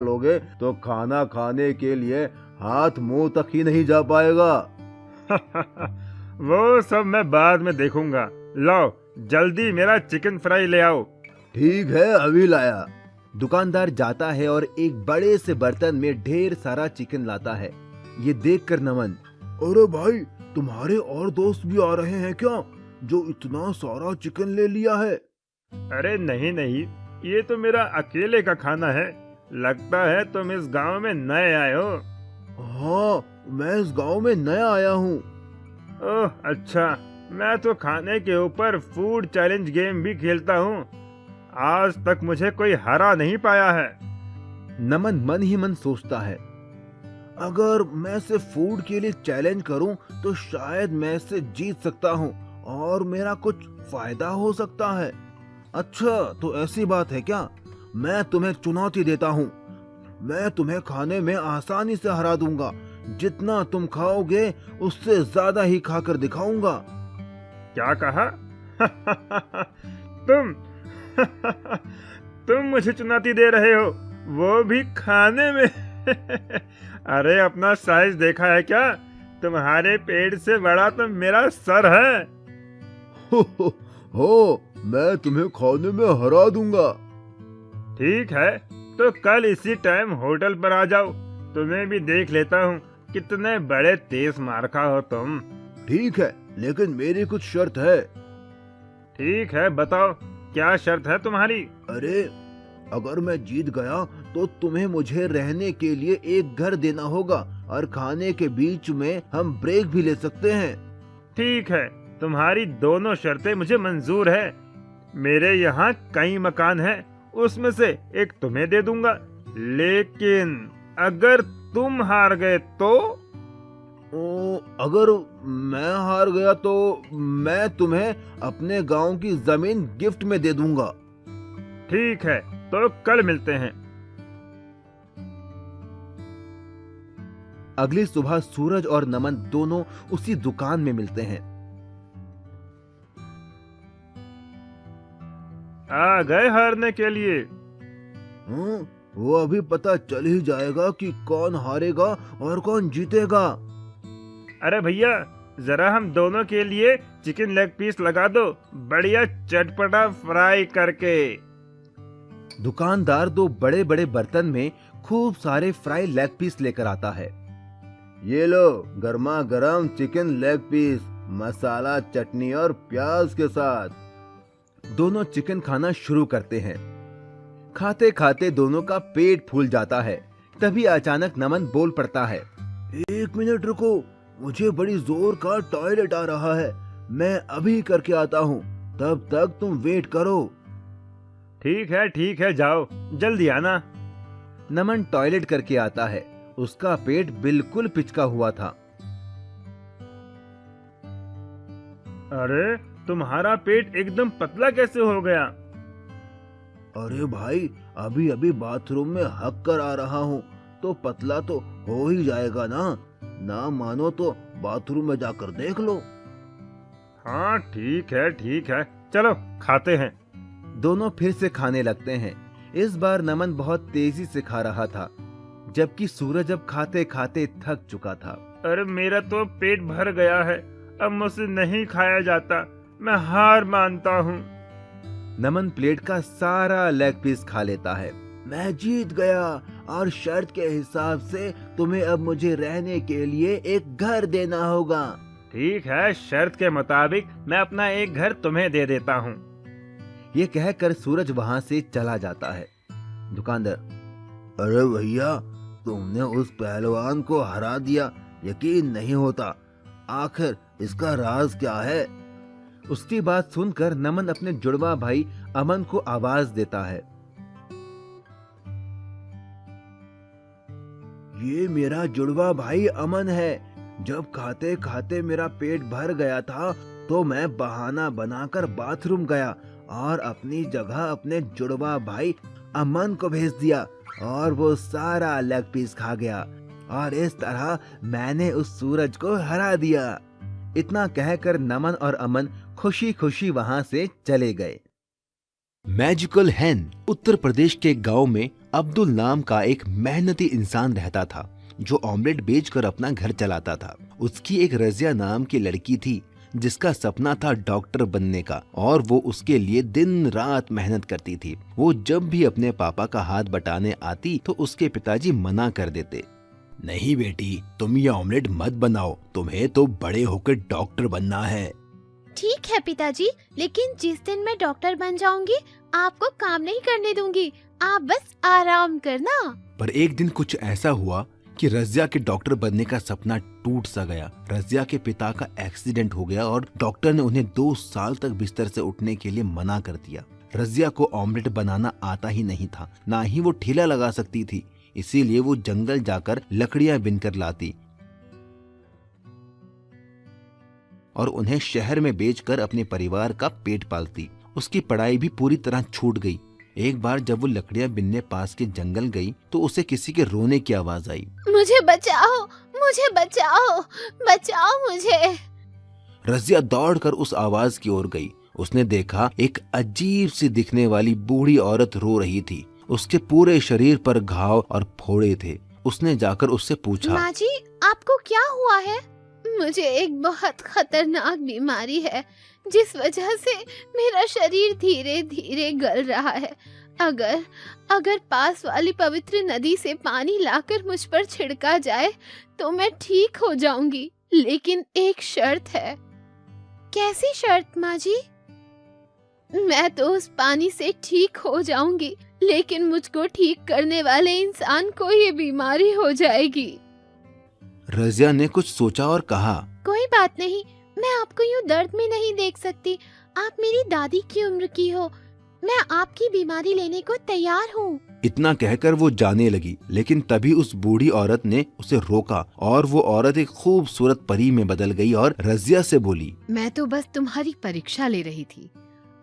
लोगे तो खाना खाने के लिए हाथ मुंह तक ही नहीं जा पाएगा। वो सब मैं बाद में देखूंगा। लाओ जल्दी मेरा चिकन फ्राई ले आओ। ठीक है, अभी लाया। दुकानदार जाता है और एक बड़े से बर्तन में ढेर सारा चिकन लाता है। ये देखकर नमन, अरे भाई, तुम्हारे और दोस्त भी आ रहे हैं क्या, जो इतना सारा चिकन ले लिया है? अरे नहीं नहीं, ये तो मेरा अकेले का खाना है। लगता है तुम इस गांव में नए आए हो। हाँ, मैं इस गांव में नया आया हूँ। ओह अच्छा, मैं तो खाने के ऊपर फूड चैलेंज गेम भी खेलता हूँ। आज तक मुझे कोई हरा नहीं पाया है। नमन मन ही मन सोचता है, अगर मैं सिर्फ फूड के लिए चैलेंज करूं तो शायद मैं इससे जीत सकता हूं और मेरा कुछ फायदा हो सकता है। अच्छा, तो ऐसी बात है क्या? मैं तुम्हें चुनौती देता हूं। मैं तुम्हें खाने में आसानी से हरा दूंगा। जितना तुम खाओगे उससे ज्यादा ही खाकर दिखाऊंगा। क्या कहा? तुम तुम मुझे चुनौती दे रहे हो, वो भी खाने में? अरे अपना साइज देखा है क्या? तुम्हारे पेट से बड़ा तो मेरा सर है। हो, मैं तुम्हें खाने में हरा दूंगा। ठीक है, तो कल इसी टाइम होटल पर आ जाओ। तुम्हें भी देख लेता हूँ कितने बड़े तेज मारखा हो तुम। ठीक है, लेकिन मेरी कुछ शर्त है। ठीक है, बताओ क्या शर्त है तुम्हारी? अरे, अगर मैं जीत गया तो तुम्हें मुझे रहने के लिए एक घर देना होगा और खाने के बीच में हम ब्रेक भी ले सकते हैं। ठीक है, तुम्हारी दोनों शर्तें मुझे मंजूर है। मेरे यहाँ कई मकान हैं, उसमें से एक तुम्हें दे दूंगा। लेकिन अगर तुम हार गए तो? अगर मैं हार गया तो मैं तुम्हें अपने गांव की जमीन गिफ्ट में दे दूंगा। ठीक है, तो कल मिलते हैं। अगली सुबह सूरज और नमन दोनों उसी दुकान में मिलते हैं। आ गए हारने के लिए? वो अभी पता चल ही जाएगा कि कौन हारेगा और कौन जीतेगा। अरे भैया, जरा हम दोनों के लिए चिकन लेग पीस लगा दो, बढ़िया चटपटा फ्राई करके। दुकानदार दो बड़े बड़े बर्तन में खूब सारे फ्राई लेग पीस लेकर आता है। ये लो, गर्मा गर्म चिकन लेग पीस, मसाला, चटनी और प्याज के साथ। दोनों चिकन खाना शुरू करते हैं। खाते खाते दोनों का पेट फूल जाता है। तभी अचानक नमन बोल पड़ता है, एक मिनट रुको, मुझे बड़ी जोर का टॉयलेट आ रहा है। मैं अभी करके आता हूँ, तब तक तुम वेट करो। ठीक है, जाओ जल्दी आना। नमन टॉयलेट करके आता है। उसका पेट बिल्कुल पिचका हुआ था। अरे तुम्हारा पेट एकदम पतला कैसे हो गया? अरे भाई, अभी अभी बाथरूम में हक कर आ रहा हूँ, तो पतला तो हो ही जाएगा ना। ना मानो तो बाथरूम में जाकर देख लो। हाँ ठीक है, चलो खाते हैं। दोनों फिर से खाने लगते हैं। इस बार नमन बहुत तेजी से खा रहा था, जबकि सूरज अब खाते खाते थक चुका था। अरे मेरा तो पेट भर गया है, अब मुझसे नहीं खाया जाता, मैं हार मानता हूँ। नमन प्लेट का सारा लेग पीस खा लेता है। मैं जीत गया और शर्त के हिसाब से तुम्हें अब मुझे रहने के लिए एक घर देना होगा। ठीक है, शर्त के मुताबिक मैं अपना एक घर तुम्हें दे देता हूँ। ये कहकर सूरज वहाँ से चला जाता है। दुकानदार, अरे भैया, तुमने उस पहलवान को हरा दिया, यकीन नहीं होता। आखिर इसका राज क्या है? उसकी बात सुनकर नमन अपने जुड़वा भाई अमन को आवाज देता है। ये मेरा जुड़वा भाई अमन है। जब खाते खाते मेरा पेट भर गया था तो मैं बहाना बनाकर बाथरूम गया और अपनी जगह अपने जुड़वा भाई अमन को भेज दिया और वो सारा लेग पीस खा गया और इस तरह मैंने उस सूरज को हरा दिया। इतना कहकर नमन और अमन खुशी खुशी वहां से चले गए। मैजिकल हैन। उत्तर प्रदेश के गांव में अब्दुल नाम का एक मेहनती इंसान रहता था जो ऑमलेट बेचकर अपना घर चलाता था। उसकी एक रजिया नाम की लड़की थी जिसका सपना था डॉक्टर बनने का और वो उसके लिए दिन रात मेहनत करती थी। वो जब भी अपने पापा का हाथ बटाने आती तो उसके पिताजी मना कर देते। नहीं बेटी, तुम ये ऑमलेट मत बनाओ, तुम्हें तो बड़े होकर डॉक्टर बनना है। ठीक है पिताजी, लेकिन जिस दिन मैं डॉक्टर बन जाऊंगी आपको काम नहीं करने दूंगी, आप बस आराम करना। पर एक दिन कुछ ऐसा हुआ कि रजिया के डॉक्टर बनने का सपना टूट सा गया। रजिया के पिता का एक्सीडेंट हो गया और डॉक्टर ने उन्हें 2 साल तक बिस्तर से उठने के लिए मना कर दिया। रजिया को ऑमलेट बनाना आता ही नहीं था, ना ही वो ठेला लगा सकती थी, इसीलिए वो जंगल जाकर लकड़ियां बिनकर लाती और उन्हें शहर में बेचकर अपने परिवार का पेट पालती। उसकी पढ़ाई भी पूरी तरह छूट गई। एक बार जब वो लकड़ियां बिनने पास के जंगल गई तो उसे किसी के रोने की आवाज आई। मुझे बचाओ, मुझे बचाओ, बचाओ मुझे। रजिया दौड़कर उस आवाज की ओर गई। उसने देखा एक अजीब सी दिखने वाली बूढ़ी औरत रो रही थी। उसके पूरे शरीर पर घाव और फोड़े थे। उसने जाकर उससे पूछा, माँ जी, आपको क्या हुआ है? मुझे एक बहुत खतरनाक बीमारी है जिस वजह से मेरा शरीर धीरे धीरे गल रहा है। अगर पास वाली पवित्र नदी से पानी लाकर मुझ पर छिड़का जाए तो मैं ठीक हो जाऊंगी, लेकिन एक शर्त है। कैसी शर्त माँ जी? मैं तो उस पानी से ठीक हो जाऊंगी, लेकिन मुझको ठीक करने वाले इंसान को ये बीमारी हो जाएगी। रजिया ने कुछ सोचा और कहा, कोई बात नहीं, मैं आपको यूं दर्द में नहीं देख सकती। आप मेरी दादी की उम्र की हो, मैं आपकी बीमारी लेने को तैयार हूँ। इतना कहकर वो जाने लगी, लेकिन तभी उस बूढ़ी औरत ने उसे रोका और वो औरत एक खूबसूरत परी में बदल गई और रजिया से बोली, मैं तो बस तुम्हारी परीक्षा ले रही थी।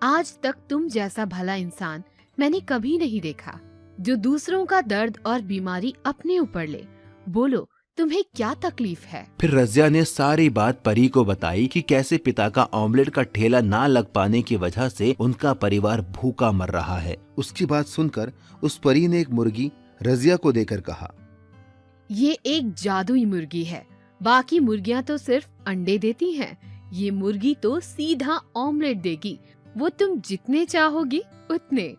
आज तक तुम जैसा भला इंसान मैंने कभी नहीं देखा जो दूसरों का दर्द और बीमारी अपने ऊपर ले। बोलो, तुम्हें क्या तकलीफ है? फिर रजिया ने सारी बात परी को बताई कि कैसे पिता का ऑमलेट का ठेला ना लग पाने की वजह से उनका परिवार भूखा मर रहा है। उसकी बात सुनकर उस परी ने एक मुर्गी रजिया को देकर कहा, ये एक जादुई मुर्गी है, बाकी मुर्गियाँ तो सिर्फ अंडे देती हैं, ये मुर्गी तो सीधा ऑमलेट देगी, वो तुम जितने चाहोगी उतने।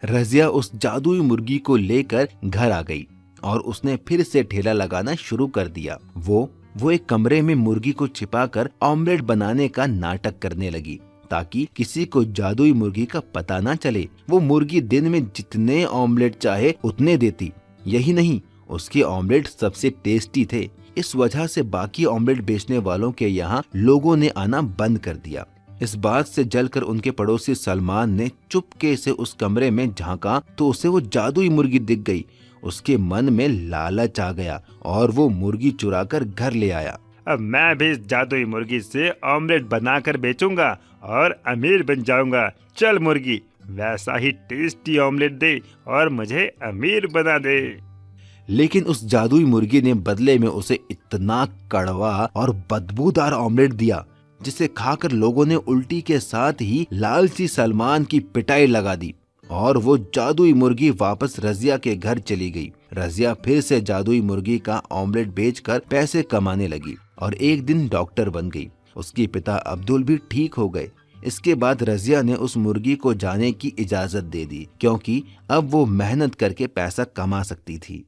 रजिया उस जादुई मुर्गी को लेकर घर आ गई और उसने फिर से ठेला लगाना शुरू कर दिया। वो एक कमरे में मुर्गी को छिपाकर ऑमलेट बनाने का नाटक करने लगी ताकि किसी को जादुई मुर्गी का पता ना चले। वो मुर्गी दिन में जितने ऑमलेट चाहे उतने देती। यही नहीं, उसके ऑमलेट सबसे टेस्टी थे। इस वजह से बाकी ऑमलेट बेचने वालों के यहाँ लोगों ने आना बंद कर दिया। इस बात से जलकर उनके पड़ोसी सलमान ने चुपके से उस कमरे में झांका तो उसे वो जादुई मुर्गी दिख गई। उसके मन में लालच आ गया और वो मुर्गी चुराकर घर ले आया। अब मैं भी इस जादुई मुर्गी से ऑमलेट बनाकर बेचूंगा और अमीर बन जाऊंगा। चल मुर्गी, वैसा ही टेस्टी ऑमलेट दे और मुझे अमीर बना दे। लेकिन उस जादुई मुर्गी ने बदले में उसे इतना कड़वा और बदबूदार ऑमलेट दिया जिसे खाकर लोगों ने उल्टी के साथ ही लालची सलमान की पिटाई लगा दी और वो जादुई मुर्गी वापस रजिया के घर चली गई। रजिया फिर से जादुई मुर्गी का ऑमलेट बेचकर पैसे कमाने लगी और एक दिन डॉक्टर बन गई। उसके पिता अब्दुल भी ठीक हो गए। इसके बाद रजिया ने उस मुर्गी को जाने की इजाजत दे दी क्योंकि अब वो मेहनत करके पैसा कमा सकती थी।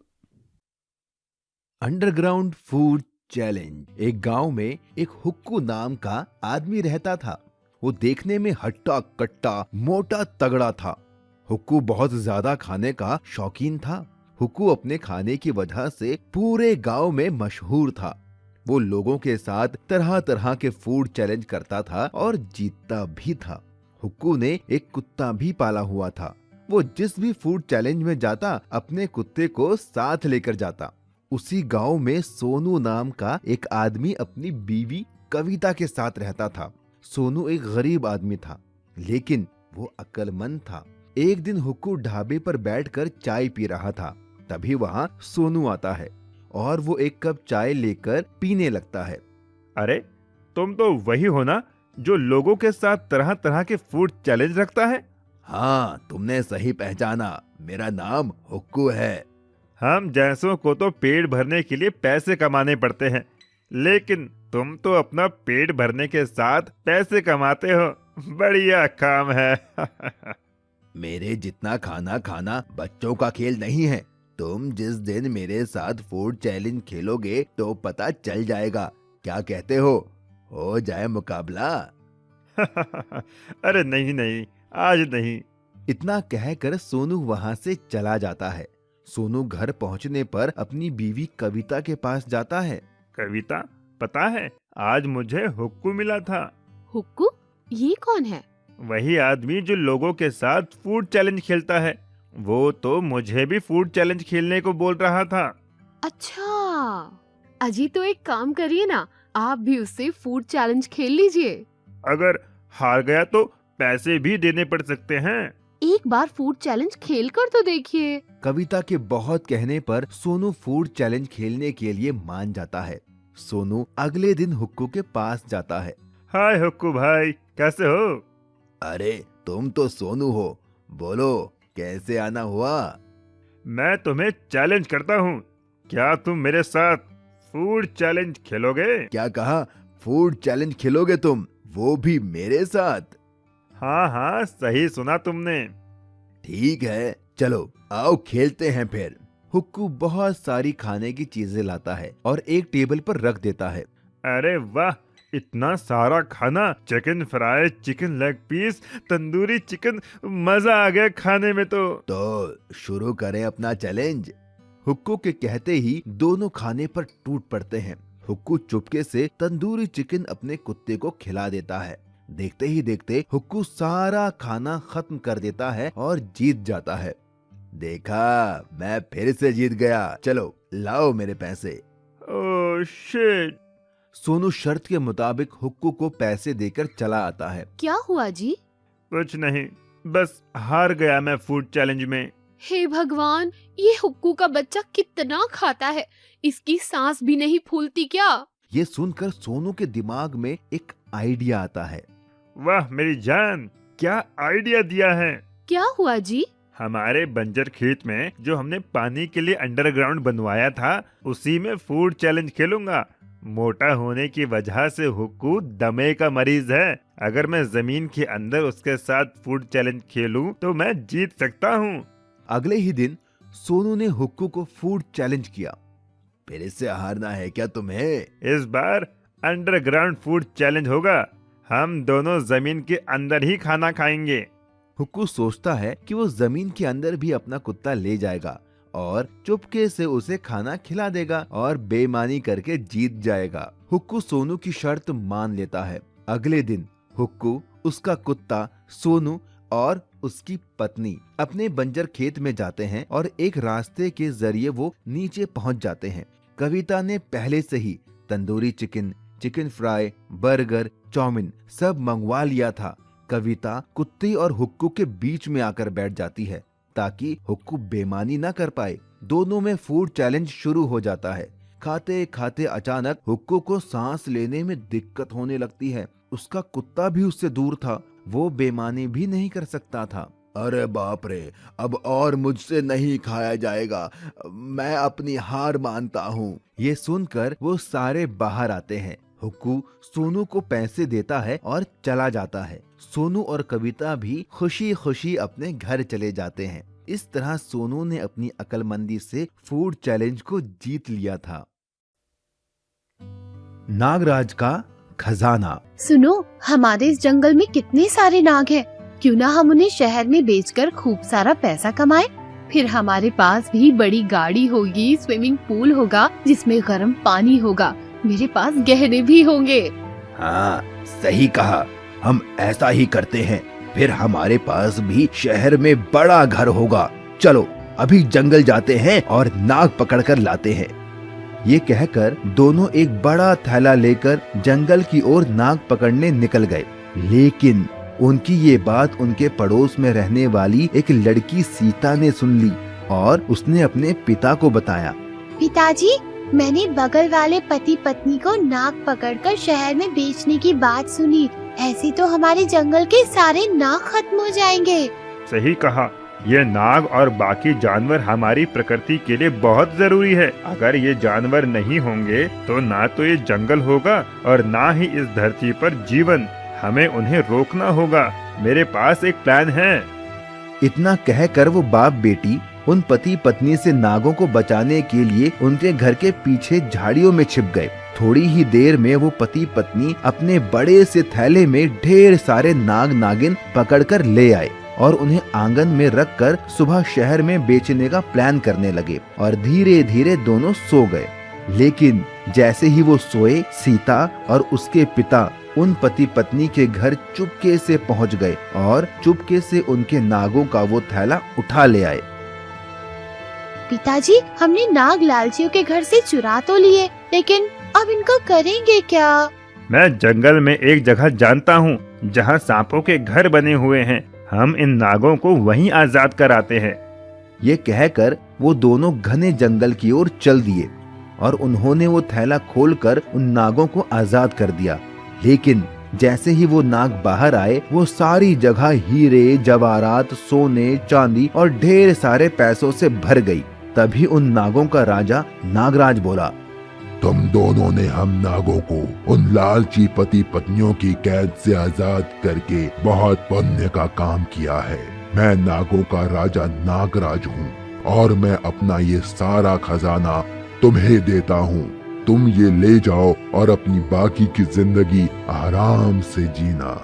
Underground food challenge. एक गांव में एक हुक्कू नाम का आदमी रहता था। वो देखने में हट्टा कट्टा मोटा तगड़ा था। हुक्कू बहुत ज्यादा खाने का शौकीन था। हुक्कू अपने खाने की वजह से पूरे गांव में मशहूर था। वो लोगों के साथ तरह तरह के फूड चैलेंज करता था और जीतता भी था। हुक्कू ने एक कुत्ता भी पाला हुआ था। वो जिस भी फूड चैलेंज में जाता अपने कुत्ते को साथ लेकर जाता। उसी गांव में सोनू नाम का एक आदमी अपनी बीवी कविता के साथ रहता था। सोनू एक गरीब आदमी था, लेकिन वो अक्लमंद था। एक दिन हुक्कू ढाबे पर बैठकर चाय पी रहा था। तभी वहाँ सोनू आता है और वो एक कप चाय लेकर पीने लगता है। अरे, तुम तो वही हो ना जो लोगों के साथ तरह तरह के फूड चैलेंज रखता है? हाँ, तुमने सही पहचाना, मेरा नाम हुक्कू है। हम जैसों को तो पेट भरने के लिए पैसे कमाने पड़ते हैं, लेकिन तुम तो अपना पेट भरने के साथ पैसे कमाते हो। बढ़िया काम है। मेरे जितना खाना खाना बच्चों का खेल नहीं है। तुम जिस दिन मेरे साथ फूड चैलेंज खेलोगे तो पता चल जाएगा। क्या कहते हो जाए मुकाबला? अरे नहीं नहीं, आज नहीं। इतना कहकर सोनू वहाँ से चला जाता है। सोनू घर पहुँचने पर अपनी बीवी कविता के पास जाता है। कविता, पता है आज मुझे हुक्कू मिला था। हुक्कू? ये कौन है? वही आदमी जो लोगों के साथ फूड चैलेंज खेलता है। वो तो मुझे भी फूड चैलेंज खेलने को बोल रहा था। अच्छा, अजी तो एक काम करिए ना, आप भी उससे फूड चैलेंज खेल लीजिए। अगर हार गया तो पैसे भी देने पड़ सकते हैं। एक बार फूड चैलेंज खेल कर तो देखिए। कविता के बहुत कहने पर सोनू फूड चैलेंज खेलने के लिए मान जाता है। सोनू अगले दिन हुक्कू के पास जाता है। हाय हुक्कू भाई, कैसे हो? अरे तुम तो सोनू हो, बोलो कैसे आना हुआ? मैं तुम्हें चैलेंज करता हूँ, क्या तुम मेरे साथ फूड चैलेंज खेलोगे? क्या कहा? फूड चैलेंज खेलोगे तुम, वो भी मेरे साथ? हाँ हाँ, सही सुना तुमने। ठीक है, चलो आओ खेलते हैं फिर। हुक्कू बहुत सारी खाने की चीजें लाता है और एक टेबल पर रख देता है। अरे वाह, इतना सारा खाना! Chicken fry, chicken leg piece, tandoori chicken, मजा आ गया खाने में तो शुरू करें अपना चैलेंज। हुक्कू के कहते ही दोनों खाने पर टूट पड़ते हैं। हुक्कू चुपके से तंदूरी चिकन अपने कुत्ते को खिला देता है। देखते ही देखते हुक्कू सारा खाना खत्म कर देता है और जीत जाता है। देखा, मैं फिर से जीत गया। चलो लाओ मेरे पैसे। Oh shit! सोनू शर्त के मुताबिक हुक्कू को पैसे देकर चला आता है। क्या हुआ जी? कुछ नहीं, बस हार गया मैं फूड चैलेंज में। हे भगवान, ये हुक्कू का बच्चा कितना खाता है, इसकी सांस भी नहीं फूलती क्या? ये सुनकर सोनू के दिमाग में एक आइडिया आता है। वाह मेरी जान, क्या आइडिया दिया है! क्या हुआ जी? हमारे बंजर खेत में जो हमने पानी के लिए अंडरग्राउंड बनवाया था, उसी में फूड चैलेंज खेलूंगा। मोटा होने की वजह से हुक्कू दमे का मरीज है। अगर मैं जमीन के अंदर उसके साथ फूड चैलेंज खेलूं तो मैं जीत सकता हूं। अगले ही दिन सोनू ने हुक्कू को फूड चैलेंज किया। फिर इससे हारना है क्या तुम्हें? इस बार अंडरग्राउंड फूड चैलेंज होगा। हम दोनों जमीन के अंदर ही खाना खाएंगे। हुक्कू सोचता है कि वो जमीन के अंदर भी अपना कुत्ता ले जाएगा और चुपके से उसे खाना खिला देगा और बेईमानी करके जीत जाएगा। हुक्कू सोनू की शर्त मान लेता है। अगले दिन हुक्कू, उसका कुत्ता, सोनू और उसकी पत्नी अपने बंजर खेत में जाते हैं और एक रास्ते के जरिए वो नीचे पहुंच जाते हैं। कविता ने पहले से ही tandoori chicken, chicken fry, burger, chow mein सब मंगवा लिया था। कविता कुत्ते और हुक्कू के बीच में आकर बैठ जाती है ताकि हुक्कू बेईमानी ना कर पाए। दोनों में फूड चैलेंज शुरू हो जाता है। खाते खाते अचानक हुक्कू को सांस लेने में दिक्कत होने लगती है। उसका कुत्ता भी उससे दूर था, वो बेईमानी भी नहीं कर सकता था। अरे बाप रे, अब और मुझसे नहीं खाया जाएगा, मैं अपनी हार मानता हूँ। ये सुनकर वो सारे बाहर आते हैं। हुक्कू सोनू को पैसे देता है और चला जाता है। सोनू और कविता भी खुशी खुशी अपने घर चले जाते हैं। इस तरह सोनू ने अपनी अक्लमंदी से फूड चैलेंज को जीत लिया था। नागराज का खजाना। सुनो, हमारे इस जंगल में कितने सारे नाग हैं। क्यों ना हम उन्हें शहर में बेचकर खूब सारा पैसा कमाएं। फिर हमारे पास भी बड़ी गाड़ी होगी, स्विमिंग पूल होगा जिसमें गर्म पानी होगा, मेरे पास गहने भी होंगे। हाँ, सही कहा, हम ऐसा ही करते हैं। फिर हमारे पास भी शहर में बड़ा घर होगा। चलो अभी जंगल जाते हैं और नाग पकड़ कर लाते हैं। ये कहकर दोनों एक बड़ा थैला लेकर जंगल की ओर नाग पकड़ने निकल गए। लेकिन उनकी ये बात उनके पड़ोस में रहने वाली एक लड़की सीता ने सुन ली और उसने अपने पिता को बताया। पिताजी, मैंने बगल वाले पति पत्नी को नाग पकड़कर शहर में बेचने की बात सुनी। ऐसे तो हमारे जंगल के सारे नाग खत्म हो जाएंगे। सही कहा, ये नाग और बाकी जानवर हमारी प्रकृति के लिए बहुत जरूरी है। अगर ये जानवर नहीं होंगे तो ना तो ये जंगल होगा और ना ही इस धरती पर जीवन। हमें उन्हें रोकना होगा। मेरे पास एक प्लान है। इतना कहकर वो बाप बेटी उन पति पत्नी से नागों को बचाने के लिए उनके घर के पीछे झाड़ियों में छिप गए। थोड़ी ही देर में वो पति पत्नी अपने बड़े से थैले में ढेर सारे नाग नागिन पकड़कर ले आए और उन्हें आंगन में रखकर सुबह शहर में बेचने का प्लान करने लगे और धीरे धीरे दोनों सो गए। लेकिन जैसे ही वो सोए, सीता और उसके पिता उन पति पत्नी के घर चुपके से पहुंच गए और चुपके से उनके नागों का वो थैला उठा ले आए। पिताजी, हमने नाग लालचियों के घर से चुरा तो लिए, लेकिन अब इनको करेंगे क्या? मैं जंगल में एक जगह जानता हूँ जहाँ सांपों के घर बने हुए हैं। हम इन नागों को वहीं आजाद कराते हैं। ये कहकर वो दोनों घने जंगल की ओर चल दिए और उन्होंने वो थैला खोलकर उन नागों को आजाद कर दिया। लेकिन जैसे ही वो नाग बाहर आए, वो सारी जगह हीरे जवाहरात, सोने, चांदी और ढेर सारे पैसों से भर गई। तभी उन नागों का राजा नागराज बोला, तुम दोनों ने हम नागों को उन लालची पति पत्नियों की कैद से आजाद करके बहुत पुण्य का काम किया है। मैं नागों का राजा नागराज हूँ और मैं अपना ये सारा खजाना तुम्हें देता हूँ। तुम ये ले जाओ और अपनी बाकी की जिंदगी आराम से जीना।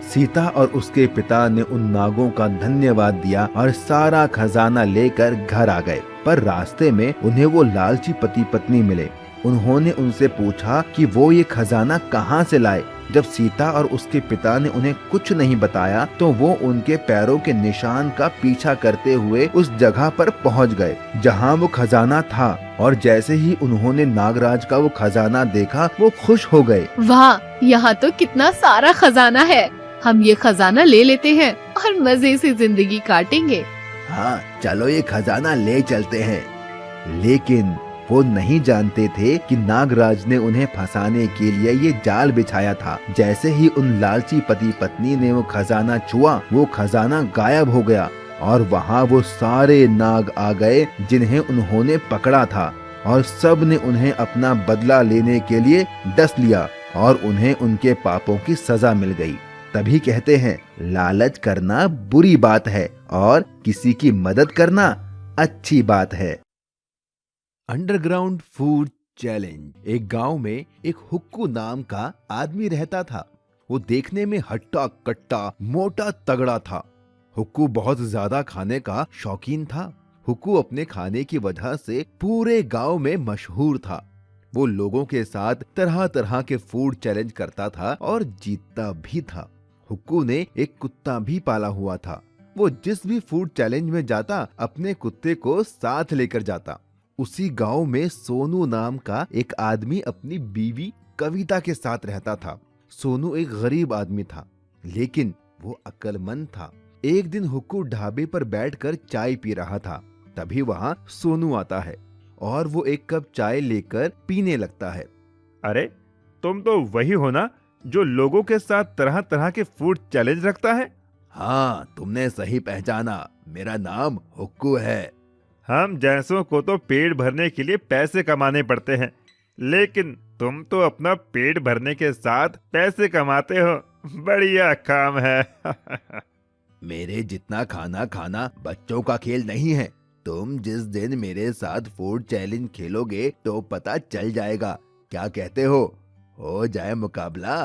सीता और उसके पिता ने उन नागों का धन्यवाद दिया और सारा खजाना लेकर घर आ गए। पर रास्ते में उन्हें वो लालची पति पत्नी मिले। उन्होंने उनसे पूछा कि वो ये खजाना कहाँ से लाए। जब सीता और उसके पिता ने उन्हें कुछ नहीं बताया तो वो उनके पैरों के निशान का पीछा करते हुए उस जगह पर पहुँच गए जहाँ वो खजाना था। और जैसे ही उन्होंने नागराज का वो खजाना देखा, वो खुश हो गए। वाह, यहाँ तो कितना सारा खजाना है। हम ये खजाना ले लेते हैं और मजे से जिंदगी काटेंगे। हाँ, चलो ये खजाना ले चलते हैं। लेकिन वो नहीं जानते थे कि नागराज ने उन्हें फंसाने के लिए ये जाल बिछाया था। जैसे ही उन लालची पति पत्नी ने वो खजाना छुआ, वो खजाना गायब हो गया और वहाँ वो सारे नाग आ गए जिन्हें उन्होंने पकड़ा था और सब ने उन्हें अपना बदला लेने के लिए डस लिया और उन्हें उनके पापों की सजा मिल गई। तभी कहते हैं, लालच करना बुरी बात है और किसी की मदद करना अच्छी बात है। Underground food challenge. एक गांव में एक हुक्कू नाम का आदमी रहता था। वो देखने में हट्टा कट्टा मोटा तगड़ा था। हुक्कू बहुत ज्यादा खाने का शौकीन था। हुक्कू अपने खाने की वजह से पूरे गांव में मशहूर था। वो लोगों के साथ तरह तरह के फूड चैलेंज करता था और जीतता भी था। हुक्कू ने एक कुत्ता भी पाला हुआ था। वो जिस भी फूड चैलेंज में जाता, अपने कुत्ते को साथ लेकर जाता। उसी गांव में सोनू नाम का एक आदमी अपनी बीवी कविता के साथ रहता था। सोनू एक गरीब आदमी था, लेकिन वो अक्लमंद था। एक दिन हुक्कू ढाबे पर बैठकर चाय पी रहा था। तभी वहाँ सोनू आता है और वो एक कप चाय लेकर पीने लगता है। अरे, तुम तो वही हो ना जो लोगों के साथ तरह तरह के फूड चैलेंज रखता है? हाँ, तुमने सही पहचाना। मेरा नाम हुक्कू है। हम जैसों को तो पेट भरने के लिए पैसे कमाने पड़ते हैं, लेकिन तुम तो अपना पेट भरने के साथ पैसे कमाते हो। बढ़िया काम है। मेरे जितना खाना खाना बच्चों का खेल नहीं है। तुम जिस दिन मेरे साथ फूड चैलेंज खेलोगे तो पता चल जाएगा। क्या कहते हो जाए मुकाबला?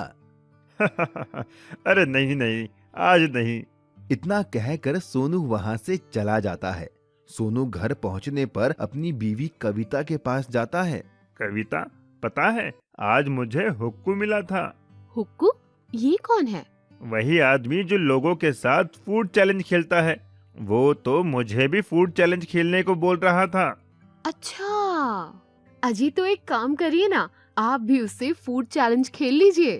अरे नहीं नहीं, आज नहीं। इतना कहकर सोनू वहाँ से चला जाता है। सोनू घर पहुँचने पर अपनी बीवी कविता के पास जाता है। कविता, पता है आज मुझे हुक्कू मिला था। हुक्कू? ये कौन है? वही आदमी जो लोगों के साथ फूड चैलेंज खेलता है। वो तो मुझे भी फूड चैलेंज खेलने को बोल रहा था। अच्छा, अजी तो एक काम करिए ना, आप भी उससे फूड चैलेंज खेल लीजिए।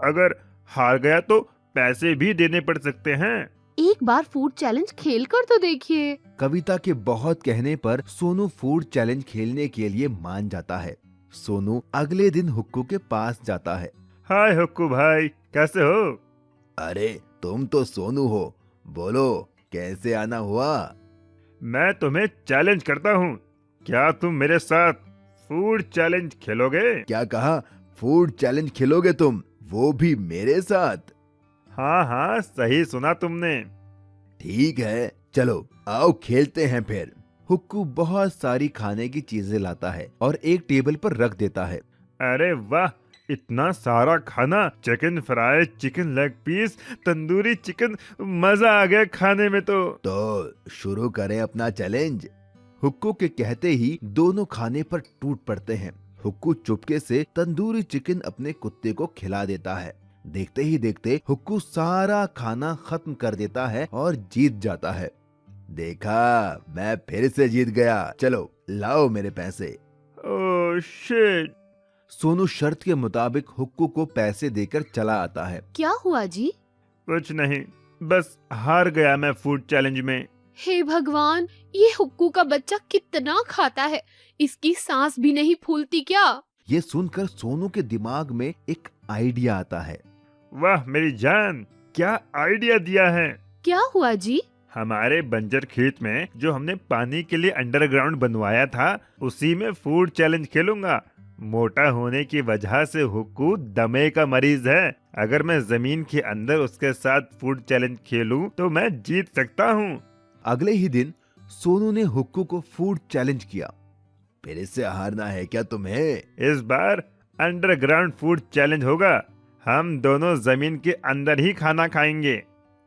अगर हार गया तो पैसे भी देने पड़ सकते हैं। एक बार फूड चैलेंज खेल कर तो देखिए। कविता के बहुत कहने पर सोनू फूड चैलेंज खेलने के लिए मान जाता है। सोनू अगले दिन हुक्कू के पास जाता है। हाय हुक्कू भाई, कैसे हो? अरे, तुम तो सोनू हो। बोलो, कैसे आना हुआ? मैं तुम्हें चैलेंज करता हूँ, क्या तुम मेरे साथ फूड चैलेंज खेलोगे? क्या कहा? फूड चैलेंज खेलोगे तुम, वो भी मेरे साथ? हाँ हाँ, सही सुना तुमने। ठीक है, चलो आओ खेलते हैं फिर। हुक्कू बहुत सारी खाने की चीजें लाता है और एक टेबल पर रख देता है। अरे वाह, इतना सारा खाना, chicken fry, chicken leg piece, tandoori chicken, मजा आ गया खाने में तो शुरू करें अपना चैलेंज। हुक्कू के कहते ही दोनों खाने पर टूट पड़ते हैं। हुक्कू चुपके से तंदूरी चिकन अपने कुत्ते को खिला देता है। देखते ही देखते हुक्कू सारा खाना खत्म कर देता है और जीत जाता है। देखा, मैं फिर से जीत गया। चलो लाओ मेरे पैसे। Oh shit. सोनू शर्त के मुताबिक हुक्कू को पैसे देकर चला आता है। क्या हुआ जी? कुछ नहीं, बस हार गया मैं फूड चैलेंज में। हे भगवान, ये हुक्कू का बच्चा कितना खाता है, इसकी सांस भी नहीं फूलती क्या? ये सुनकर सोनू के दिमाग में एक आइडिया आता है। वाह मेरी जान, क्या आइडिया दिया है। क्या हुआ जी? हमारे बंजर खेत में जो हमने पानी के लिए अंडरग्राउंड बनवाया था, उसी में फूड चैलेंज खेलूंगा। मोटा होने की वजह से हुक्कू दमे का मरीज है। अगर मैं जमीन के अंदर उसके साथ फूड चैलेंज खेलूं तो मैं जीत सकता हूं। अगले ही दिन सोनू ने हुक्कू को फूड चैलेंज किया। फिर से हारना है क्या तुम्हें? इस बार अंडरग्राउंड फूड चैलेंज होगा। हम दोनों जमीन के अंदर ही खाना खाएंगे।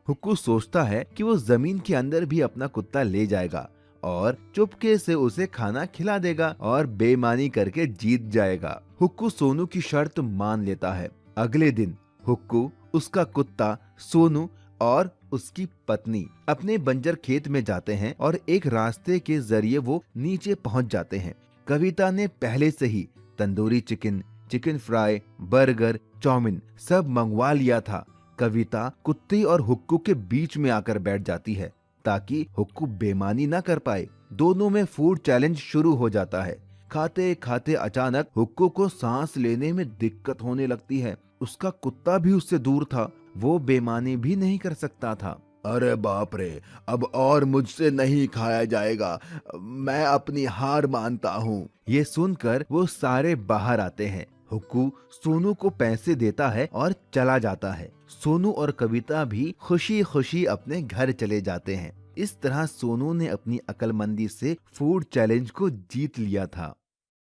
हुक्कू सोचता है कि वो जमीन के अंदर भी अपना कुत्ता ले जाएगा और चुपके से उसे खाना खिला देगा और बेईमानी करके जीत जाएगा। हुक्कू सोनू की शर्त मान लेता है। अगले दिन हुक्कू, उसका कुत्ता, सोनू और उसकी पत्नी अपने बंजर खेत में जाते हैं और एक रास्ते के जरिए वो नीचे पहुंच जाते हैं। कविता ने पहले से ही tandoori chicken, chicken fry, burger, chow mein सब मंगवा लिया था। कविता कुत्ते और हुक्कू के बीच में आकर बैठ जाती है ताकि हुक्कू बेईमानी ना कर पाए। दोनों में फूड चैलेंज शुरू हो जाता है। खाते खाते अचानक हुक्कू को सांस लेने में दिक्कत होने लगती है। उसका कुत्ता भी उससे दूर था, वो बेईमानी भी नहीं कर सकता था। अरे बाप रे, अब और मुझसे नहीं खाया जाएगा, मैं अपनी हार मानता हूँ। ये सुनकर वो सारे बाहर आते हैं। हुक्कू सोनू को पैसे देता है और चला जाता है। सोनू और कविता भी खुशी खुशी अपने घर चले जाते हैं। इस तरह सोनू ने अपनी अक्लमंदी से फूड चैलेंज को जीत लिया था।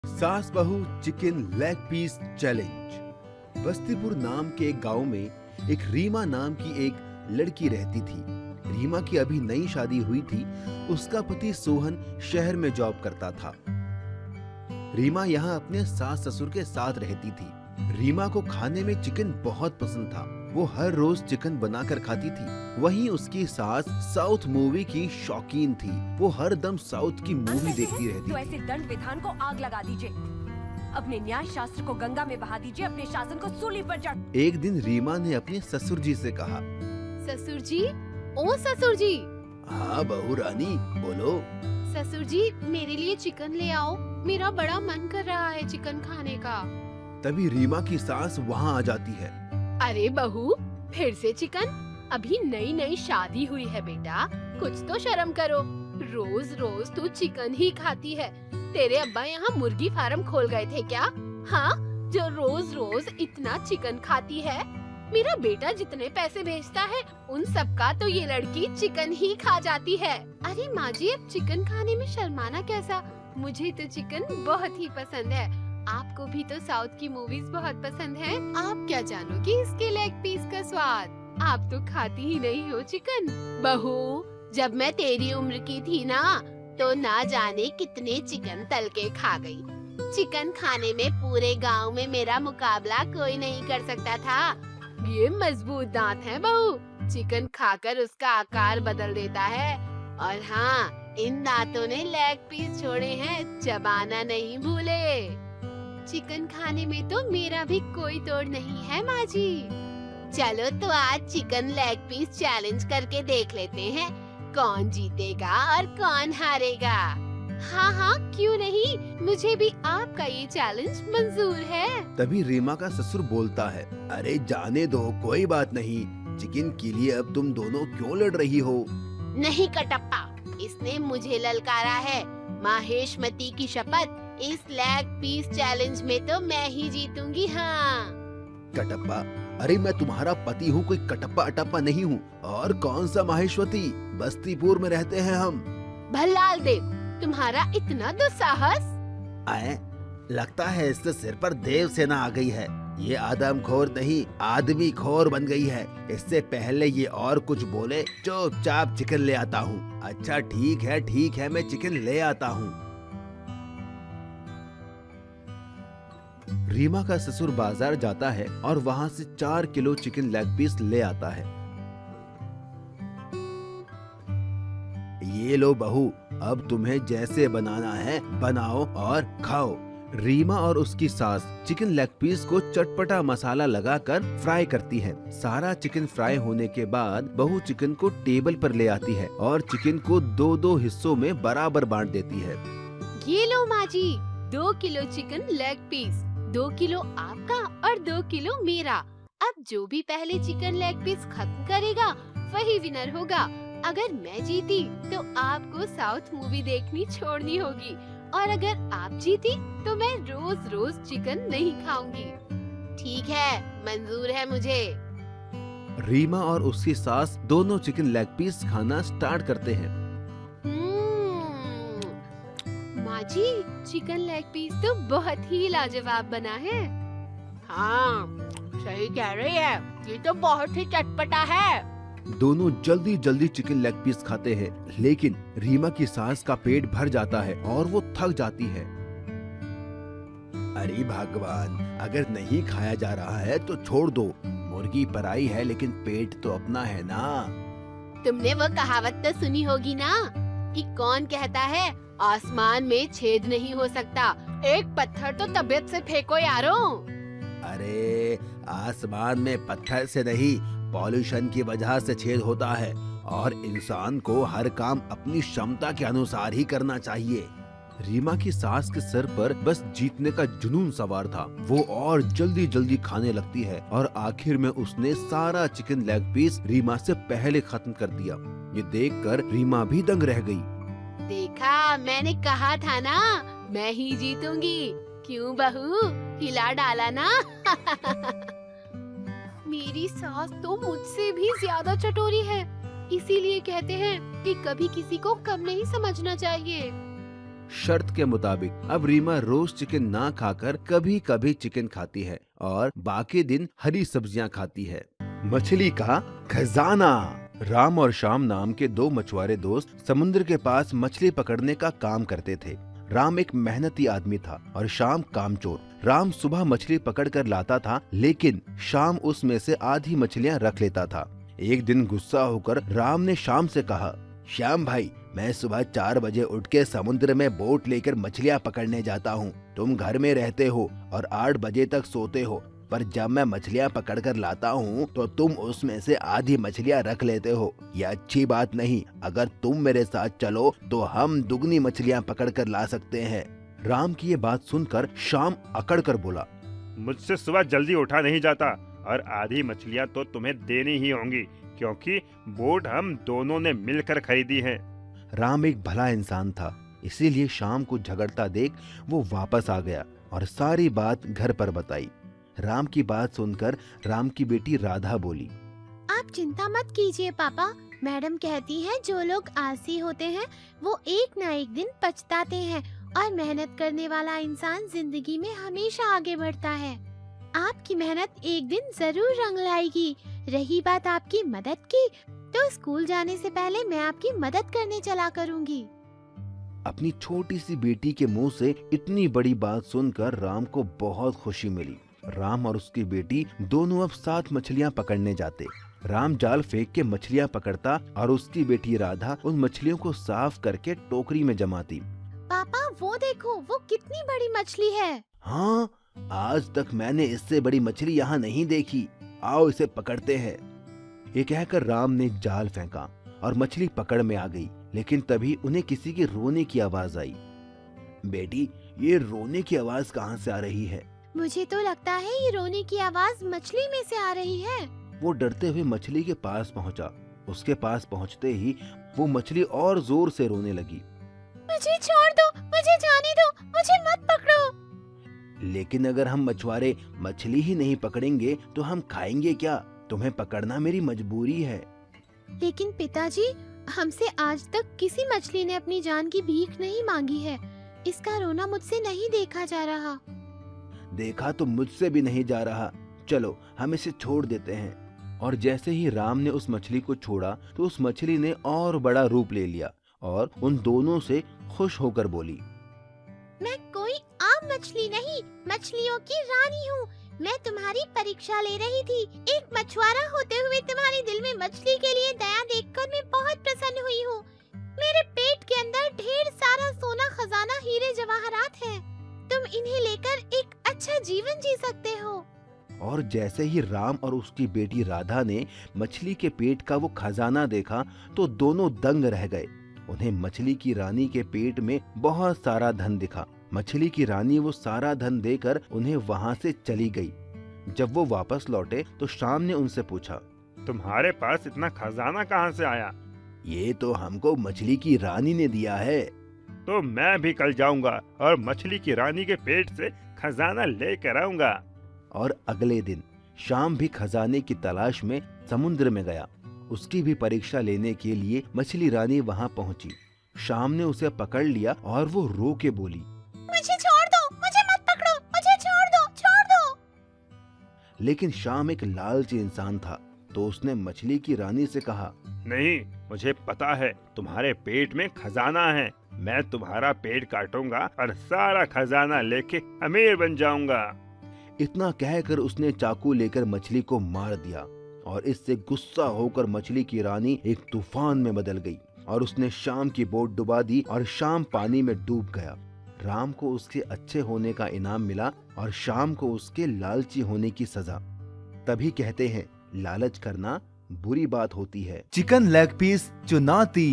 सास बहू chicken leg piece challenge. Bastipur नाम के एक गांव में एक रीमा नाम की एक लड़की रहती थी। रीमा की अभी नई शादी हुई थी। उसका पति सोहन शहर में जॉब करता था। रीमा यहाँ अपने सास ससुर के साथ रहती थी। रीमा को खाने में चिकन बहुत पसंद था। वो हर रोज चिकन बनाकर खाती थी। वहीं उसकी सास साउथ मूवी की शौकीन थी। वो हर दम साउथ की मूवी देखती रहती तो थी। ऐसे दंड विधान को आग लगा दीजिए, अपने न्याय शास्त्र को गंगा में बहा दीजिए, अपने शासन को सूली पर चढ़। एक दिन रीमा ने अपने ससुर जी से कहा, ससुर जी, ओ ससुर जी। हाँ बहू रानी, बोलो। ससुर जी, मेरे लिए चिकन ले आओ, मेरा बड़ा मन कर रहा है चिकन खाने का। तभी रीमा की सास वहाँ आ जाती है। अरे बहू, फिर से चिकन? अभी नई नई शादी हुई है बेटा, कुछ तो शर्म करो। रोज रोज तू चिकन ही खाती है। तेरे अब्बा यहाँ मुर्गी फार्म खोल गए थे क्या? हाँ, जो रोज रोज इतना चिकन खाती है। मेरा बेटा जितने पैसे भेजता है उन सब का तो ये लड़की चिकन ही खा जाती है। अरे माँ जी, अब चिकन खाने में शर्माना कैसा? मुझे तो चिकन बहुत ही पसंद है। आपको भी तो साउथ की मूवीज बहुत पसंद है। आप क्या जानोगी इसके लेग पीस का स्वाद? आप तो खाती ही नहीं हो चिकन। बहू, जब मैं तेरी उम्र की थी ना, तो ना जाने कितने चिकन तल के खा गई। चिकन खाने में पूरे गांव में मेरा मुकाबला कोई नहीं कर सकता था। ये मजबूत दांत हैं बहू, चिकन खाकर उसका आकार बदल देता है। और हाँ, इन दांतों ने लेग पीस छोड़े हैं, चबाना नहीं भूले। चिकन खाने में तो मेरा भी कोई तोड़ नहीं है माँ जी। चलो तो आज चिकन लेग पीस चैलेंज करके देख लेते हैं, कौन जीतेगा और कौन हारेगा। हाँ हाँ, क्यों नहीं, मुझे भी आपका ये चैलेंज मंजूर है। तभी रीमा का ससुर बोलता है, अरे जाने दो, कोई बात नहीं। चिकन के लिए अब तुम दोनों क्यों लड़ रही हो? नहीं कटप्पा, इसने मुझे ललकारा है। माहेशमती की शपथ, इस लेग पीस चैलेंज में तो मैं ही जीतूंगी। हाँ कटप्पा, अरे मैं तुम्हारा पति हूँ, कोई कटप्पा अटप्पा नहीं हूँ। और कौन सा माहेश्वती, बस्तीपुर में रहते हैं हम। भल्लाल देव, तुम्हारा इतना दुस्साहस। आए, लगता है इसके सिर पर देव सेना आ गई है। ये आदमखोर नहीं, आदमी खोर बन गई है। इससे पहले ये और कुछ बोले, चुपचाप चिकन ले आता हूँ। अच्छा ठीक है, मैं चिकन ले आता हूँ। रीमा का ससुर बाजार जाता है और वहाँ से 4 किलो चिकन लेग पीस ले आता है। ये लो बहू, अब तुम्हें जैसे बनाना है बनाओ और खाओ। रीमा और उसकी सास चिकन लेग पीस को चटपटा मसाला लगाकर फ्राई करती है। सारा चिकन फ्राई होने के बाद बहू चिकन को टेबल पर ले आती है और चिकन को 2-2 हिस्सों में बराबर बांट देती है। ये लो माँ जी, 2 kilo chicken leg piece, 2 kilo आपका और 2 किलो मेरा। अब जो भी पहले चिकन लेग पीस खत्म करेगा वही विनर होगा। अगर मैं जीती तो आपको साउथ मूवी देखनी छोड़नी होगी, और अगर आप जीती तो मैं रोज रोज चिकन नहीं खाऊंगी। ठीक है, मंजूर है मुझे। रीमा और उसकी सास दोनों चिकन लेग पीस खाना स्टार्ट करते हैं। माँ जी, चिकन लेग पीस तो बहुत ही लाजवाब बना है। हाँ, सही कह रही है, ये तो बहुत ही चटपटा है। दोनों जल्दी जल्दी चिकन लेग पीस खाते हैं, लेकिन रीमा की सास का पेट भर जाता है और वो थक जाती है। अरे भगवान, अगर नहीं खाया जा रहा है तो छोड़ दो। मुर्गी पराई है लेकिन पेट तो अपना है ना। तुमने वो कहावत तो सुनी होगी ना कि कौन कहता है आसमान में छेद नहीं हो सकता। एक पत्थर तो तबीयत से फेंको यारो। अरे आसमान में पत्थर से नहीं, पॉल्यूशन की वजह से छेद होता है, और इंसान को हर काम अपनी क्षमता के अनुसार ही करना चाहिए। रीमा की सास के सर पर बस जीतने का जुनून सवार था। वो और जल्दी जल्दी खाने लगती है और आखिर में उसने सारा चिकन लेग पीस रीमा से पहले खत्म कर दिया। ये देखकर रीमा भी दंग रह गई। देखा, मैंने कहा था ना, मैं ही जीतूंगी। क्यों बहू, हिला डाला ना। मेरी सास तो मुझसे भी ज्यादा चटोरी है, इसीलिए कहते हैं कि कभी किसी को कम नहीं समझना चाहिए। शर्त के मुताबिक अब रीमा रोज चिकन ना खाकर कभी कभी चिकन खाती है और बाकी दिन हरी सब्जियां खाती है। मछली का खजाना। राम और श्याम नाम के 2 मछुआरे दोस्त समुद्र के पास मछली पकड़ने का काम करते थे। राम एक मेहनती आदमी था और श्याम कामचोर। राम सुबह मछली पकड़ कर लाता था, लेकिन श्याम उसमें से आधी मछलियां रख लेता था। एक दिन गुस्सा होकर राम ने श्याम से कहा, श्याम भाई, मैं सुबह 4 बजे उठ के समुद्र में बोट लेकर मछलियां पकड़ने जाता हूँ। तुम घर में रहते हो और 8 बजे तक सोते हो, पर जब मैं मछलियां पकड़ कर लाता हूँ तो तुम उसमें से आधी मछलियां रख लेते हो। ये अच्छी बात नहीं। अगर तुम मेरे साथ चलो तो हम दुगनी मछलियां पकड़ कर ला सकते हैं। राम की ये बात सुनकर श्याम अकड़ कर बोला, मुझसे सुबह जल्दी उठा नहीं जाता और आधी मछलियाँ तो तुम्हें देनी ही होंगी, क्योंकि बोट हम दोनों ने मिलकर खरीदी है। राम एक भला इंसान था, इसीलिए श्याम को झगड़ता देख वो वापस आ गया और सारी बात घर पर बताई। राम की बात सुनकर राम की बेटी राधा बोली, आप चिंता मत कीजिए पापा, मैडम कहती है जो लोग आलसी होते हैं वो एक ना एक दिन पछताते हैं, और मेहनत करने वाला इंसान जिंदगी में हमेशा आगे बढ़ता है। आपकी मेहनत एक दिन जरूर रंग लाएगी। रही बात आपकी मदद की, तो स्कूल जाने से पहले मैं आपकी मदद करने चला करूँगी। अपनी छोटी सी बेटी के मुंह से इतनी बड़ी बात सुनकर राम को बहुत खुशी मिली। राम और उसकी बेटी दोनों अब साथ मछलियां पकड़ने जाते। राम जाल फेंक के मछलियां पकड़ता और उसकी बेटी राधा उन मछलियों को साफ करके टोकरी में जमाती। पापा वो देखो, वो कितनी बड़ी मछली है। हाँ, आज तक मैंने इससे बड़ी मछली यहाँ नहीं देखी। आओ इसे पकड़ते हैं। ये कहकर राम ने जाल फेंका और मछली पकड़ में आ गई, लेकिन तभी उन्हें किसी के रोने की आवाज आई। बेटी, ये रोने की आवाज कहाँ से आ रही है? मुझे तो लगता है ये रोने की आवाज मछली में से आ रही है। वो डरते हुए मछली के पास पहुंचा उसके पास पहुंचते ही वो मछली और जोर से रोने लगी। मुझे छोड़ दो, मुझे जाने दो, मुझे मत पकड़ो। लेकिन अगर हम मछुआरे मछली ही नहीं पकड़ेंगे तो हम खाएंगे क्या? तुम्हें पकड़ना मेरी मजबूरी है। लेकिन पिताजी, हमसे आज तक किसी मछली ने अपनी जान की भीख नहीं मांगी है। इसका रोना मुझसे नहीं देखा जा रहा। देखा तो मुझसे भी नहीं जा रहा। चलो हम इसे छोड़ देते हैं। और जैसे ही राम ने उस मछली को छोड़ा तो उस मछली ने और बड़ा रूप ले लिया और उन दोनों से खुश होकर बोली, मैं कोई आम मछली नहीं, मछलियों की रानी हूँ। मैं तुम्हारी परीक्षा ले रही थी। एक मछुआरा होते हुए तुम्हारे दिल में मछली के लिए दया देखकर मैं बहुत प्रसन्न हुई हूँ। मेरे पेट के अंदर ढेर सारा सोना, खजाना, हीरे जवाहरात है। तुम इन्हें लेकर एक अच्छा जीवन जी सकते हो। और जैसे ही राम और उसकी बेटी राधा ने मछली के पेट का वो खजाना देखा तो दोनों दंग रह गए। उन्हें मछली की रानी के पेट में बहुत सारा धन दिखा। मछली की रानी वो सारा धन देकर उन्हें वहाँ से चली गई। जब वो वापस लौटे तो शाम ने उनसे पूछा, तुम्हारे पास इतना खजाना कहाँ से आया? ये तो हमको मछली की रानी ने दिया है। तो मैं भी कल जाऊंगा और मछली की रानी के पेट से खजाना लेकर आऊंगा। और अगले दिन शाम भी खजाने की तलाश में समुद्र में गया। उसकी भी परीक्षा लेने के लिए मछली रानी वहाँ पहुँची। शाम ने उसे पकड़ लिया और वो रो के बोली, मुझे छोड़ दो, मुझे मत पकड़ो, मुझे छोड़ दो, छोड़ दो। लेकिन शाम एक लालची इंसान था तो उसने मछली की रानी से कहा, नहीं, मुझे पता है तुम्हारे पेट में खजाना है। मैं तुम्हारा पेट काटूंगा और सारा खजाना लेके अमीर बन जाऊंगा। इतना कहकर उसने चाकू लेकर मछली को मार दिया और इससे गुस्सा होकर मछली की रानी एक तूफान में बदल गई और उसने शाम की बोट डुबा दी और शाम पानी में डूब गया। राम को उसके अच्छे होने का इनाम मिला और शाम को उसके लालची होने की सजा। तभी कहते हैं, लालच करना बुरी बात होती है। चिकन लेग पीस चुनौती।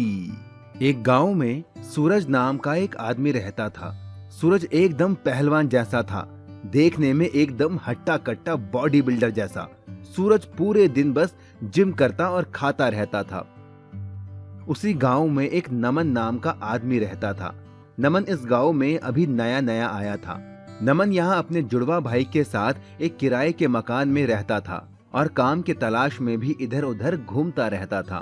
एक गांव में सूरज नाम का एक आदमी रहता था। सूरज एकदम पहलवान जैसा था, देखने में एकदम हट्टा कट्टा बॉडी बिल्डर जैसा। सूरज पूरे दिन बस जिम करता और खाता रहता था। उसी गांव में एक नमन नाम का आदमी रहता था। नमन इस गांव में अभी नया नया आया था। नमन यहाँ अपने जुड़वा भाई के साथ एक किराए के मकान में रहता था और काम की तलाश में भी इधर उधर घूमता रहता था।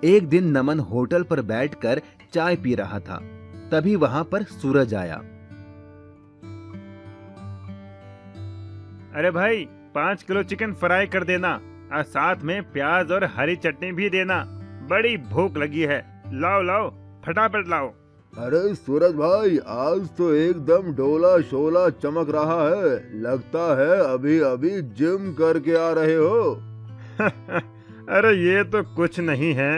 एक दिन नमन होटल पर बैठकर चाय पी रहा था। तभी वहां पर सूरज आया। अरे भाई, 5 किलो चिकन फ्राई कर देना और साथ में प्याज और हरी चटनी भी देना। बड़ी भूख लगी है। लाओ लाओ, फटाफट लाओ। अरे सूरज भाई, आज तो एकदम डोला शोला चमक रहा है। लगता है अभी अभी जिम करके आ रहे हो। अरे ये तो कुछ नहीं है।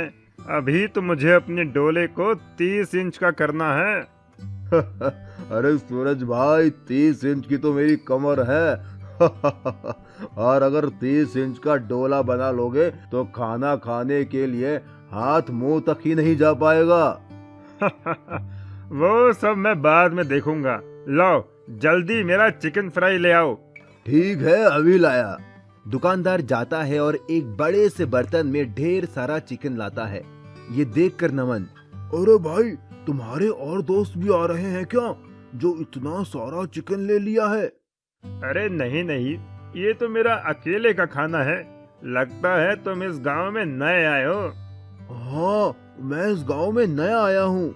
अभी तो मुझे अपने डोले को 30 इंच का करना है। अरे सूरज भाई, 30 इंच की तो मेरी कमर है। और अगर 30 इंच का डोला बना लोगे तो खाना खाने के लिए हाथ मुंह तक ही नहीं जा पाएगा। वो सब मैं बाद में देखूंगा। लाओ जल्दी मेरा चिकन फ्राई ले आओ। ठीक है, अभी लाया। दुकानदार जाता है और एक बड़े से बर्तन में ढेर सारा चिकन लाता है। ये देखकर नमन, अरे भाई, तुम्हारे और दोस्त भी आ रहे हैं क्या, जो इतना सारा चिकन ले लिया है? अरे नहीं नहीं, ये तो मेरा अकेले का खाना है। लगता है तुम इस गांव में नए आए हो। हाँ, मैं इस गांव में नया आया हूँ।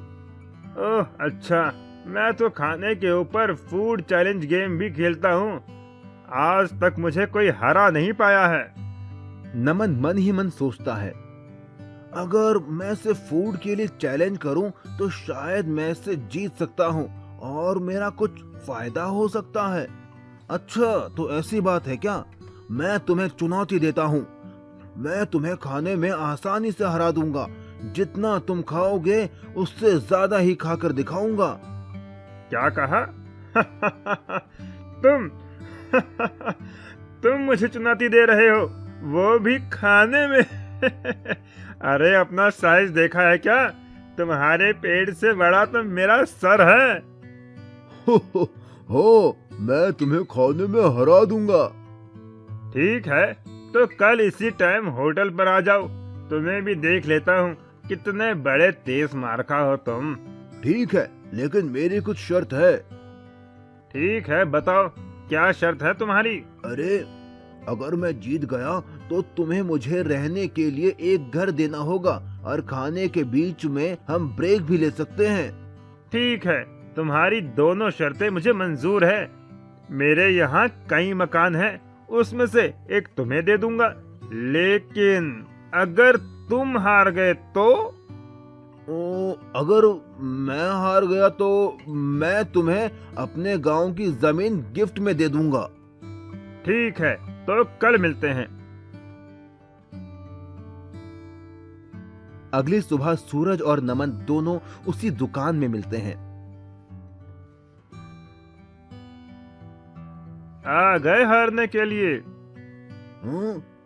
ओह अच्छा, मैं तो खाने के ऊपर फूड चैलेंज गेम भी खेलता हूँ। आज तक मुझे कोई हरा नहीं पाया है। नमन मन ही मन सोचता है, अगर मैं इसे फूड के लिए चैलेंज करूं तो शायद मैं इससे जीत सकता हूं और मेरा कुछ फायदा हो सकता है। अच्छा, तो ऐसी बात है क्या? मैं तुम्हें चुनौती देता हूं। मैं तुम्हें खाने में आसानी से हरा दूंगा। जितना तुम खाओगे उससे ज्यादा ही खाकर दिखाऊंगा। क्या कहा? तुम मुझे चुनौती दे रहे हो, वो भी खाने में? अरे अपना साइज देखा है क्या? तुम्हारे पेट से बड़ा तो मेरा सर है। हो, मैं तुम्हें खाने में हरा दूंगा। ठीक है, तो कल इसी टाइम होटल पर आ जाओ। तुम्हें भी देख लेता हूँ कितने बड़े तेज मारखा हो तुम। ठीक है, लेकिन मेरी कुछ शर्त है। ठीक है, बताओ क्या शर्त है तुम्हारी? अरे, अगर मैं जीत गया तो तुम्हें मुझे रहने के लिए एक घर देना होगा और खाने के बीच में हम ब्रेक भी ले सकते हैं। ठीक है, तुम्हारी दोनों शर्तें मुझे मंजूर है। मेरे यहाँ कई मकान हैं, उसमें से एक तुम्हें दे दूंगा, लेकिन अगर तुम हार गए तो? अगर मैं हार गया तो मैं तुम्हें अपने गांव की जमीन गिफ्ट में दे दूंगा। ठीक है, तो कल मिलते हैं। अगली सुबह सूरज और नमन दोनों उसी दुकान में मिलते हैं। आ गए हारने के लिए?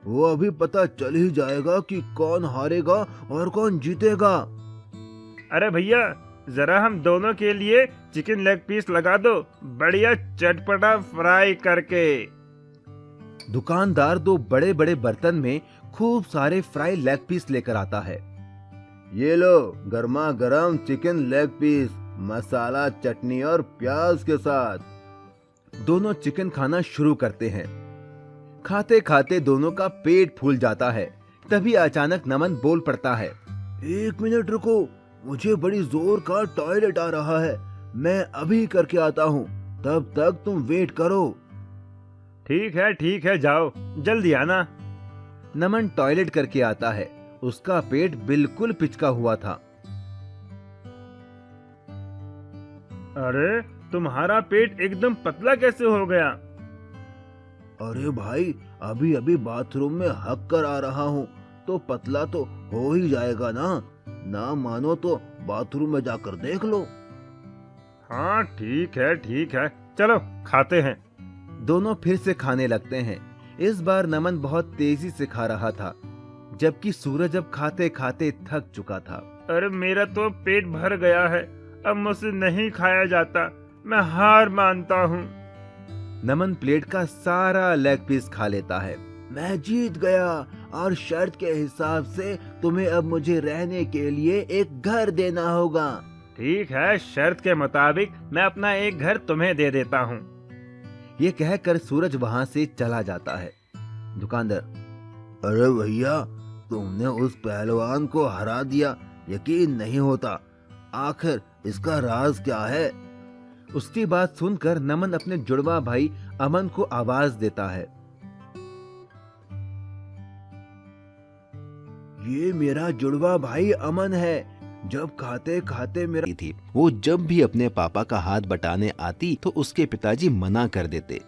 वो अभी पता चल ही जाएगा कि कौन हारेगा और कौन जीतेगा। अरे भैया, जरा हम दोनों के लिए चिकन लेग पीस लगा दो, बढ़िया चटपटा फ्राई करके। दुकानदार दो बड़े बड़े बर्तन में खूब सारे फ्राई लेग पीस लेकर आता है। ये लो, गर्मा गर्म चिकन लेग पीस, मसाला, चटनी और प्याज के साथ। दोनों चिकन खाना शुरू करते हैं। खाते खाते दोनों का पेट फूल जाता है। तभी अचानक नमन बोल पड़ता है, 1 मिनट रुको, मुझे बड़ी जोर का टॉयलेट आ रहा है, मैं अभी करके आता हूँ, तब तक तुम वेट करो। ठीक है, जाओ, जल्दी आना। नमन टॉयलेट करके आता है। उसका पेट बिल्कुल पिचका हुआ था। अरे, तुम्हारा पेट एकदम पतला कैसे हो गया? अरे भाई, अभी अभी बाथरूम में हक कर आ रहा हूँ, तो पतला तो हो ही जाएगा ना मानो तो बाथरूम में जाकर देख लो। हाँ, ठीक है, चलो खाते हैं। दोनों फिर से खाने लगते हैं। इस बार नमन बहुत तेजी से खा रहा था, जबकि सूरज अब खाते खाते थक चुका था। अरे, मेरा तो पेट भर गया है, अब मुझसे नहीं खाया जाता, मैं हार मानता हूँ। नमन प्लेट का सारा लेग पीस खा लेता है। मैं जीत गया और शर्त के हिसाब से तुम्हें अब मुझे रहने के लिए एक घर देना होगा। ठीक है, शर्त के मुताबिक मैं अपना एक घर तुम्हें दे देता हूँ। ये कहकर सूरज वहाँ से चला जाता है। दुकानदार, अरे भैया, तुमने उस पहलवान को हरा दिया, यकीन नहीं होता, आखिर इसका राज क्या है? उसकी बात सुनकर नमन अपने जुड़वा भाई अमन को आवाज देता है। ये मेरा जुड़वा भाई अमन है। जब खाते खाते मेरा थी, वो जब भी अपने पापा का हाथ बटाने आती तो उसके पिताजी मना कर देते।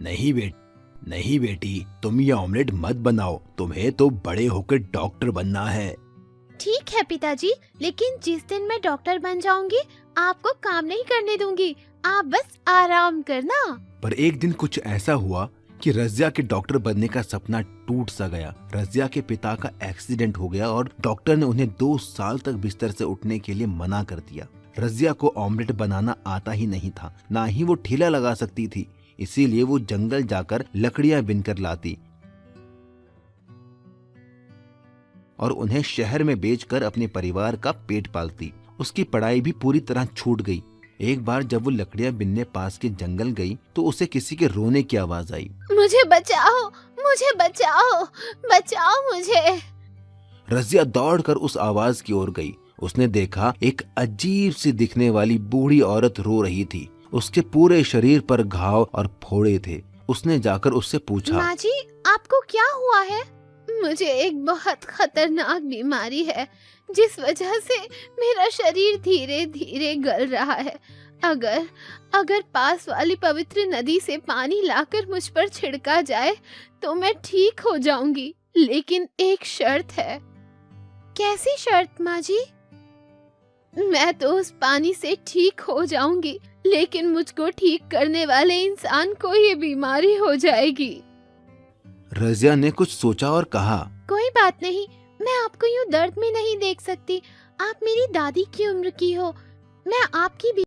नहीं बेटी, तुम ये ऑमलेट मत बनाओ, तुम्हें तो बड़े होकर डॉक्टर बनना है। ठीक है पिताजी, लेकिन जिस दिन मैं डॉक्टर बन जाऊंगी आपको काम नहीं करने दूंगी, आप बस आराम करना। पर एक दिन कुछ ऐसा हुआ कि रज़िया के डॉक्टर बनने का सपना टूट सा गया। रज़िया के पिता का एक्सीडेंट हो गया और डॉक्टर ने उन्हें 2 साल तक बिस्तर से उठने के लिए मना कर दिया। रज़िया को ऑमलेट बनाना आता ही नहीं था, ना ही वो ठेला लगा सकती थी, इसीलिए वो जंगल जाकर लकड़ियां बिनकर लाती और उन्हें शहर में बेचकर अपने परिवार का पेट पालती। उसकी पढ़ाई भी पूरी तरह छूट गई। एक बार जब वो लकड़ियां बिनने पास के जंगल गई तो उसे किसी के रोने की आवाज आई। मुझे बचाओ, बचाओ मुझे। रज़िया दौड़कर उस आवाज की ओर गई। उसने देखा एक अजीब सी दिखने वाली बूढ़ी औरत रो रही थी। उसके पूरे शरीर पर घाव और फोड़े थे। उसने जाकर उससे पूछा, माँ जी, आपको क्या हुआ है? मुझे एक बहुत खतरनाक बीमारी है, जिस वजह से मेरा शरीर धीरे धीरे गल रहा है। अगर पास वाली पवित्र नदी से पानी लाकर मुझ पर छिड़का जाए तो मैं ठीक हो जाऊंगी, लेकिन एक शर्त है। कैसी शर्त माँ जी? मैं तो उस पानी से ठीक हो जाऊंगी, लेकिन मुझको ठीक करने वाले इंसान को ये बीमारी हो जाएगी। रज़िया ने कुछ सोचा और कहा, कोई बात नहीं, मैं आपको यूँ दर्द में नहीं देख सकती। आप मेरी दादी की उम्र की हो, मैं आपकी